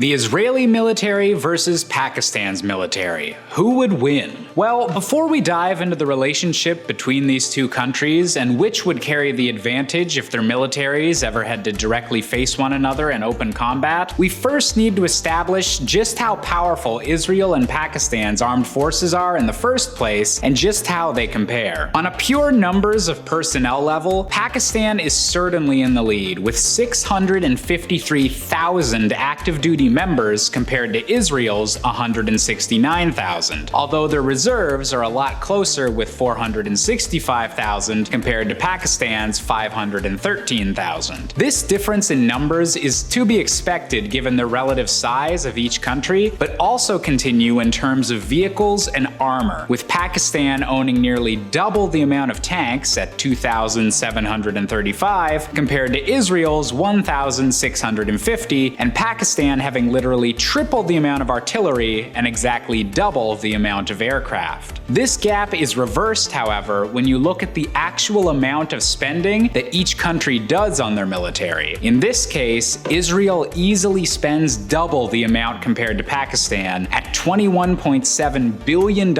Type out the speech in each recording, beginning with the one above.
The Israeli military versus Pakistan's military. Who would win? Well, before we dive into the relationship between these two countries and which would carry the advantage if their militaries ever had to directly face one another in open combat, we first need to establish just how powerful Israel and Pakistan's armed forces are in the first place and just how they compare. On a pure numbers of personnel level, Pakistan is certainly in the lead with 653,000 active duty members compared to Israel's 169,000, although their reserves are a lot closer with 465,000 compared to Pakistan's 513,000. This difference in numbers is to be expected given the relative size of each country, but also continue in terms of vehicles and armor, with Pakistan owning nearly double the amount of tanks at 2,735 compared to Israel's 1,650, and Pakistan having literally triple the amount of artillery and exactly double the amount of aircraft. This gap is reversed, however, when you look at the actual amount of spending that each country does on their military. In this case, Israel easily spends double the amount compared to Pakistan at $21.7 billion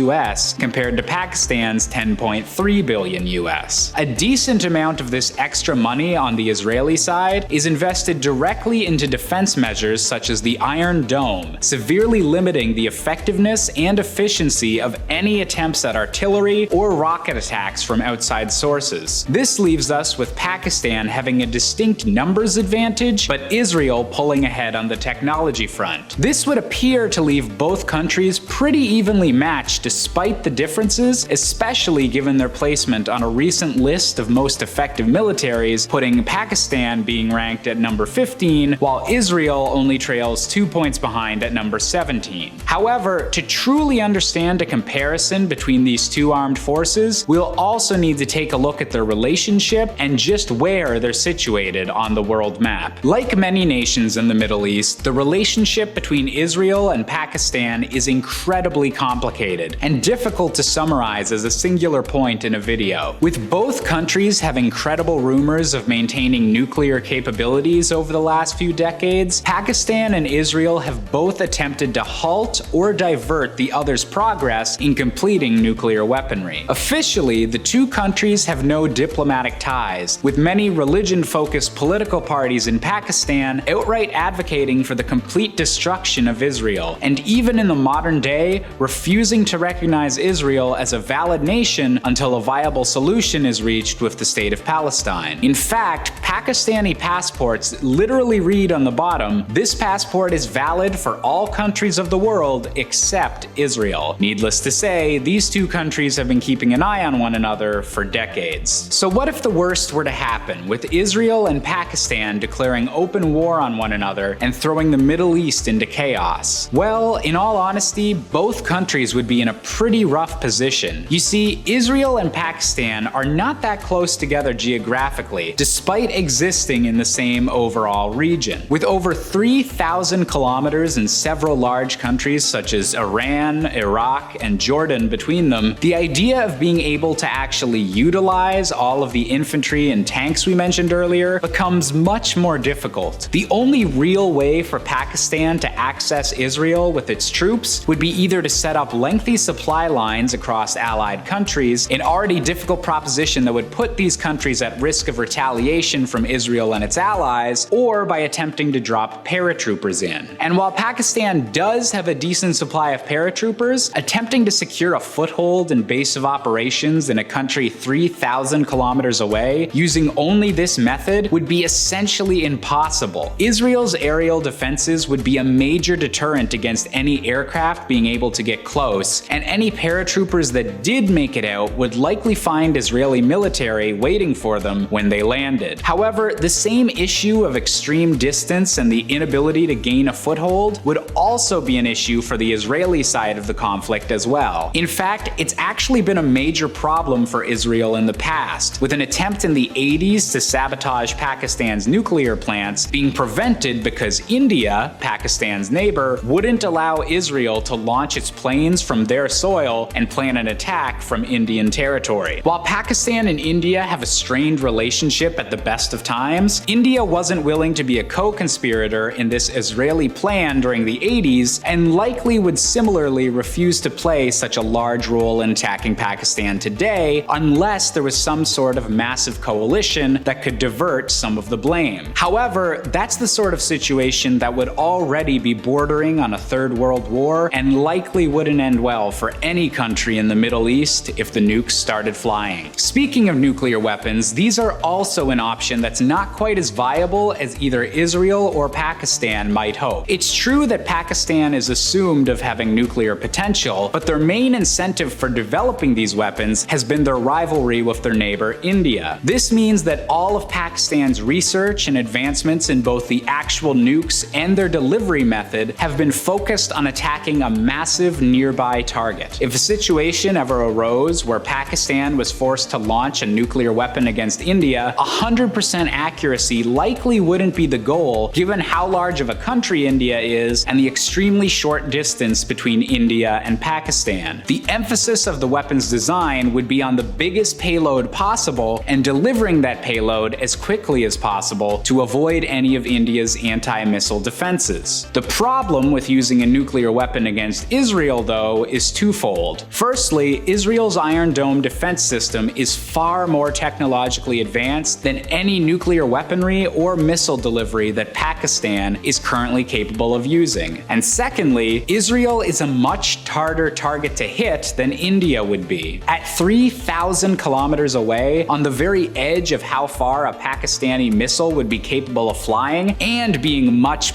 US compared to Pakistan's $10.3 billion US. A decent amount of this extra money on the Israeli side is invested directly into defense measures such as the Iron Dome, severely limiting the effectiveness and efficiency of any attempts at artillery or rocket attacks from outside sources. This leaves us with Pakistan having a distinct numbers advantage, but Israel pulling ahead on the technology front. This would appear to leave both countries pretty evenly matched despite the differences, especially given their placement on a recent list of most effective militaries, putting Pakistan being ranked at number 15, while Israel only trails 2 points behind at number 17. However, to truly understand a comparison between these two armed forces, we'll also need to take a look at their relationship and just where they're situated on the world map. Like many nations in the Middle East, the relationship between Israel and Pakistan is incredibly complicated and difficult to summarize as a singular point in a video. With both countries having credible rumors of maintaining nuclear capabilities over the last few decades, Pakistan and Israel have both attempted to halt or divert the other's progress in completing nuclear weaponry. Officially, the two countries have no diplomatic ties, with many religion-focused political parties in Pakistan outright advocating for the complete destruction of Israel, and even in the modern day, refusing to recognize Israel as a valid nation until a viable solution is reached with the state of Palestine. In fact, Pakistani passports literally read on the bottom, "This passport is valid for all countries of the world except Israel." Needless to say, these two countries have been keeping an eye on one another for decades. So what if the worst were to happen, with Israel and Pakistan declaring open war on one another and throwing the Middle East into chaos? Well, in all honesty, both countries would be in a pretty rough position. You see, Israel and Pakistan are not that close together geographically, despite existing in the same overall region. With over 3,000 kilometers and several large countries such as Iran, Iraq, and Jordan between them, the idea of being able to actually utilize all of the infantry and tanks we mentioned earlier becomes much more difficult. The only real way for Pakistan to access Israel with its troops would be either to set up lengthy supply lines across allied countries, an already difficult proposition that would put these countries at risk of retaliation from Israel and its allies, or by attempting to drop paratroopers in. And while Pakistan does have a decent supply of paratroopers, attempting to secure a foothold and base of operations in a country 3,000 kilometers away using only this method would be essentially impossible. Israel's aerial defenses would be a major deterrent against any aircraft being able to get close, and any paratroopers that did make it out would likely find Israeli military waiting for them when they landed. However, the same issue of extreme distance and the inability to gain a foothold would also be an issue for the Israeli side of the conflict as well. In fact, it's actually been a major problem for Israel in the past, with an attempt in the 80s to sabotage Pakistan's nuclear plants being prevented because India, Pakistan's neighbor, wouldn't allow Israel to launch its planes from their soil and plan an attack from Indian territory. While Pakistan and India have a strained relationship at the best of times, India wasn't willing to be a co-conspirator in this Israeli plan during the 80s, and likely would similarly refuse to play such a large role in attacking Pakistan today unless there was some sort of massive coalition that could divert some of the blame. However, that's the sort of situation that would already be bordering on a third world war and likely wouldn't end well for any country in the Middle East if the nukes started flying. Speaking of nuclear weapons, these are also an option that's not quite as viable as either Israel or Pakistan might hope. It's true that Pakistan is assumed of having nuclear potential, but their main incentive for developing these weapons has been their rivalry with their neighbor India. This means that all of Pakistan's research and advancements in both the actual nukes and their delivery method have been focused on attacking a massive nearby target. If a situation ever arose where Pakistan was forced to launch a nuclear weapon against India, 100% accuracy likely wouldn't be the goal given how large of a country India is and the extremely short distance between India and Pakistan. The emphasis of the weapon's design would be on the biggest payload possible and delivering that payload as quickly as possible to avoid any of India's anti-missile defenses. The problem with using a nuclear weapon against Israel, though, is twofold. Firstly, Israel's Iron Dome defense system is far more technologically advanced than any nuclear weaponry or missile delivery that Pakistan is currently capable of using. And secondly, Israel is a much harder target to hit than India would be. At 3,000 kilometers away, on the very edge of how far a Pakistani missile would be capable of flying, and being much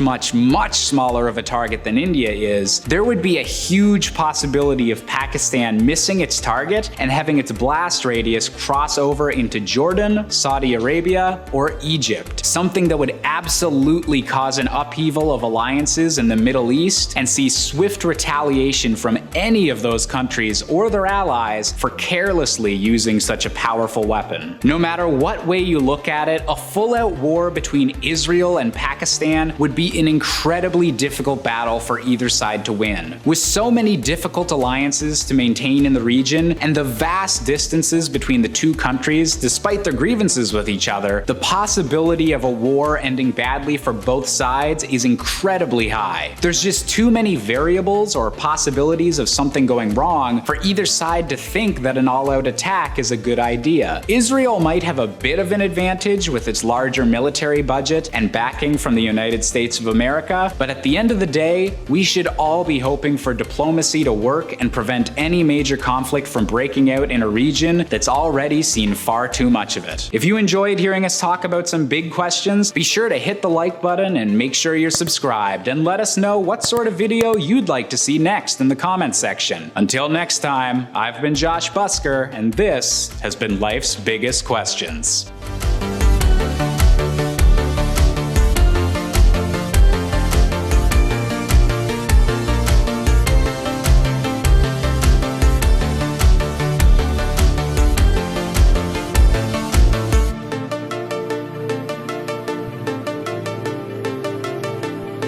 smaller of a target than India is, there would be a huge possibility of Pakistan missing its target and having its blast radius cross over into Jordan, Saudi Arabia, or Egypt. Something that would absolutely cause an upheaval of alliances in the Middle East and see swift retaliation from any of those countries or their allies for carelessly using such a powerful weapon. No matter what way you look at it, a full-out war between Israel and Pakistan would be an incredibly difficult battle for either side to win. With so many difficult alliances to maintain in the region and the vast distances between the two countries despite their grievances with each other, the possibility of a war ending badly for both sides is incredibly high. There's just too many variables or possibilities of something going wrong for either side to think that an all-out attack is a good idea. Israel might have a bit of an advantage with its larger military budget and backing from the United States of America, but at the end of the day, we should all be hoping for diplomacy to work and prevent any major conflict from breaking out in a region that's already seen far too much of it. If you enjoyed hearing us talk about some big questions, be sure to hit the like button and make sure you're subscribed, and let us know what sort of video you'd like to see next in the comments section. Until next time, I've been Josh Busker, and this has been Life's Biggest Questions.